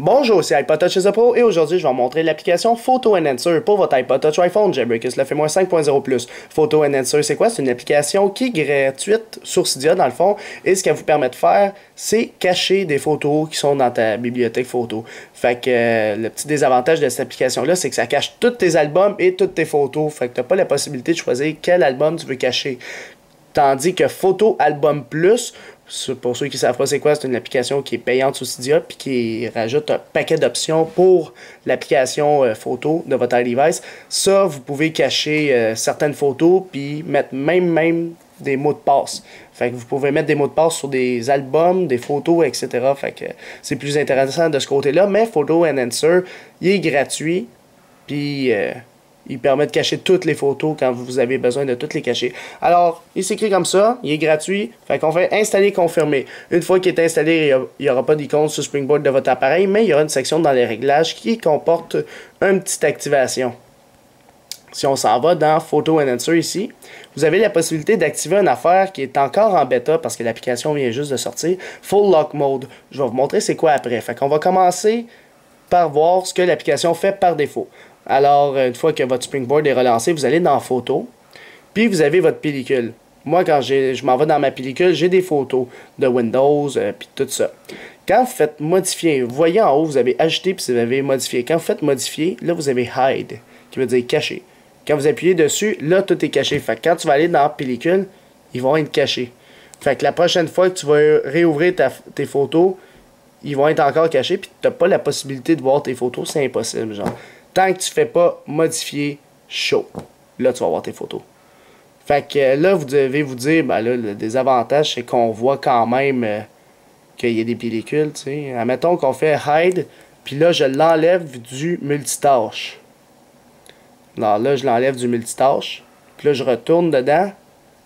Bonjour, c'est iPod Touch Pro et aujourd'hui je vais vous montrer l'application Photo Enhancer pour votre iPod Touch iPhone Jailbreakers le firmware 5.0+. Photo Enhancer, c'est quoi? C'est une application qui est gratuite sur Cydia dans le fond et ce qu'elle vous permet de faire, c'est cacher des photos qui sont dans ta bibliothèque photo. Fait que le petit désavantage de cette application-là, c'est que ça cache tous tes albums et toutes tes photos. Fait que tu n'as pas la possibilité de choisir quel album tu veux cacher. Tandis que Photo Album Plus, pour ceux qui ne savent pas c'est quoi, c'est une application qui est payante sous Cydia puis qui rajoute un paquet d'options pour l'application photo de votre iDevice. Ça, vous pouvez cacher certaines photos puis mettre même des mots de passe. Fait que vous pouvez mettre des mots de passe sur des albums, des photos, etc. Fait que c'est plus intéressant de ce côté-là. Mais Photo Enhancer, il est gratuit puis il permet de cacher toutes les photos quand vous avez besoin de toutes les cacher. Alors, il s'écrit comme ça, il est gratuit, fait qu'on fait installer, confirmer. Une fois qu'il est installé, il n'y aura pas d'icône sur Springboard de votre appareil, mais il y aura une section dans les réglages qui comporte une petite activation. Si on s'en va dans Photo Enhancer ici, vous avez la possibilité d'activer une affaire qui est encore en bêta parce que l'application vient juste de sortir, Full Lock Mode. Je vais vous montrer c'est quoi après. Fait qu'on va commencer par voir ce que l'application fait par défaut. Alors, une fois que votre Springboard est relancé, vous allez dans Photos, puis vous avez votre pellicule. Moi, quand je m'en vais dans ma pellicule, j'ai des photos de Windows, puis tout ça. Quand vous faites modifier, vous voyez en haut, vous avez ajouté, puis vous avez modifié. Quand vous faites modifier, là, vous avez hide, qui veut dire cacher. Quand vous appuyez dessus, là, tout est caché. Fait que quand tu vas aller dans pellicule, ils vont être cachés. Fait que la prochaine fois que tu vas réouvrir tes photos, ils vont être encore cachés, puis tu n'as pas la possibilité de voir tes photos, c'est impossible, genre. Tant que tu ne fais pas modifier show, là, tu vas voir tes photos. Fait que là, vous devez vous dire, ben là, le désavantage, c'est qu'on voit quand même qu'il y a des pellicules, tu sais. Admettons qu'on fait hide, puis là, je l'enlève du multitâche. Alors là, je l'enlève du multitâche, puis là, je retourne dedans.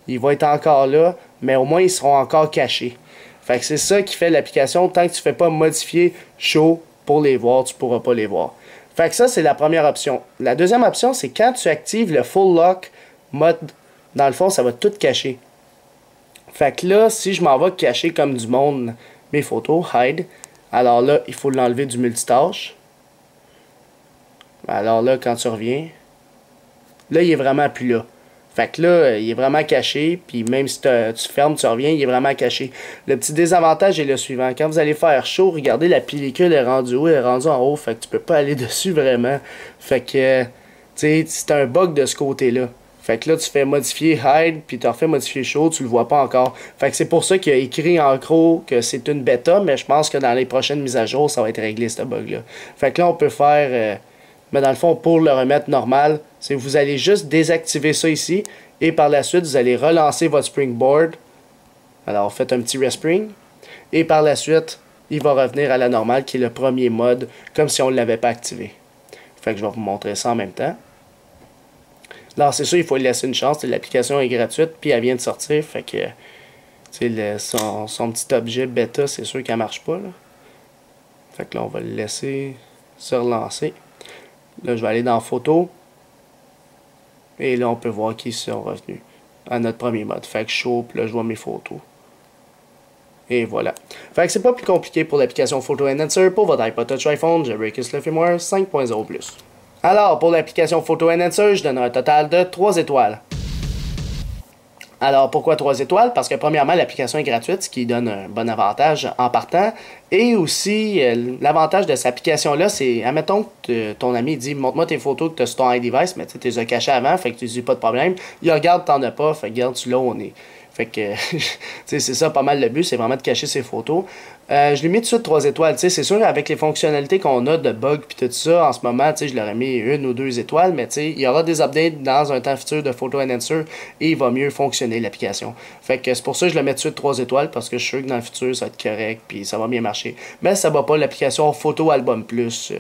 Il va être encore là, mais au moins, ils seront encore cachés. Fait que c'est ça qui fait l'application. Tant que tu ne fais pas modifier show pour les voir, tu ne pourras pas les voir. Fait que ça, c'est la première option. La deuxième option, c'est quand tu actives le Full Lock Mode, dans le fond, ça va tout cacher. Fait que là, si je m'en vais cacher comme du monde mes photos, hide, alors là, il faut l'enlever du multitâche. Alors là, quand tu reviens, là, il est vraiment plus là. Fait que là, il est vraiment caché, puis même si tu fermes, tu reviens, il est vraiment caché. Le petit désavantage est le suivant. Quand vous allez faire chaud, regardez, la pellicule est rendue où? Elle est rendue en haut, fait que tu peux pas aller dessus vraiment. Fait que, tu sais, c'est un bug de ce côté-là. Fait que là, tu fais modifier hide, puis tu refais modifier chaud, tu le vois pas encore. Fait que c'est pour ça qu'il a écrit en gros que c'est une bêta, mais je pense que dans les prochaines mises à jour, ça va être réglé, ce bug-là. Fait que là, on peut faire... mais dans le fond, pour le remettre normal, c'est que vous allez juste désactiver ça ici. Et par la suite, vous allez relancer votre Springboard. Alors, faites un petit respring. Et par la suite, il va revenir à la normale, qui est le premier mode, comme si on ne l'avait pas activé. Fait que je vais vous montrer ça en même temps. Alors, c'est sûr, il faut lui laisser une chance. L'application est gratuite, puis elle vient de sortir. Fait que, son petit objet bêta, c'est sûr qu'elle ne marche pas, là. Fait que là, on va le laisser se relancer. Là, je vais aller dans Photo. Et là, on peut voir qu'ils sont revenus à notre premier mode. Fait que show, puis là, je vois mes photos. Et voilà. Fait que c'est pas plus compliqué pour l'application Photo Enhancer pour votre iPod Touch iPhone Jailbreakers le firmware 5.0+. Alors, pour l'application Photo Enhancer, je donne un total de 3 étoiles. Alors, pourquoi 3 étoiles? Parce que premièrement, l'application est gratuite, ce qui donne un bon avantage en partant. Et aussi, l'avantage de cette application-là, c'est, admettons que ton ami dit, montre-moi tes photos que tu as sur ton iDevice, mais tu les as cachées avant, fait que tu dis pas de problème. Il regarde, t'en as pas, fait que regarde, tu l'as au nez. Fait que, c'est ça pas mal le but, c'est vraiment de cacher ses photos. Je l'ai mis tout de suite 3 étoiles, c'est sûr, avec les fonctionnalités qu'on a de bugs puis tout ça, en ce moment, je l'aurais mis 1 ou 2 étoiles, mais il y aura des updates dans un temps futur de Photo Enhancer et il va mieux fonctionner l'application. Fait que c'est pour ça que je le mets tout de suite 3 étoiles, parce que je suis sûr que dans le futur, ça va être correct puis ça va bien marcher. Mais ça va pas l'application Photo Album Plus,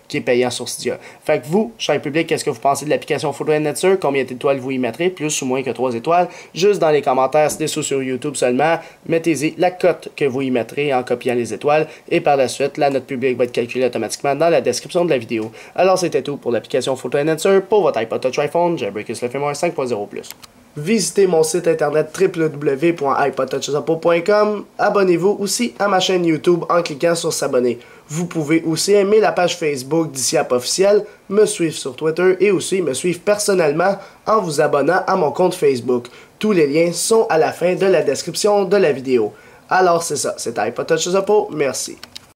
qui est payant sur Cydia. Fait que vous, cher public, qu'est-ce que vous pensez de l'application Photo Enhancer? Combien d'étoiles vous y mettrez? Plus ou moins que 3 étoiles? Juste dans les commentaires, c'est sur YouTube seulement. Mettez-y la cote que vous y mettrez en copiant les étoiles. Et par la suite, la note publique va être calculée automatiquement dans la description de la vidéo. Alors c'était tout pour l'application Photo Enhancer pour votre iPod Touch iPhone Jailbreakers le firmware 5.0+. Visitez mon site internet www.ipodtouchsupport.com. Abonnez-vous aussi à ma chaîne YouTube en cliquant sur s'abonner. Vous pouvez aussi aimer la page Facebook d'ICIAP officiel, me suivre sur Twitter et aussi me suivre personnellement en vous abonnant à mon compte Facebook. Tous les liens sont à la fin de la description de la vidéo. Alors c'est ça, c'était iPod Touch Support, merci.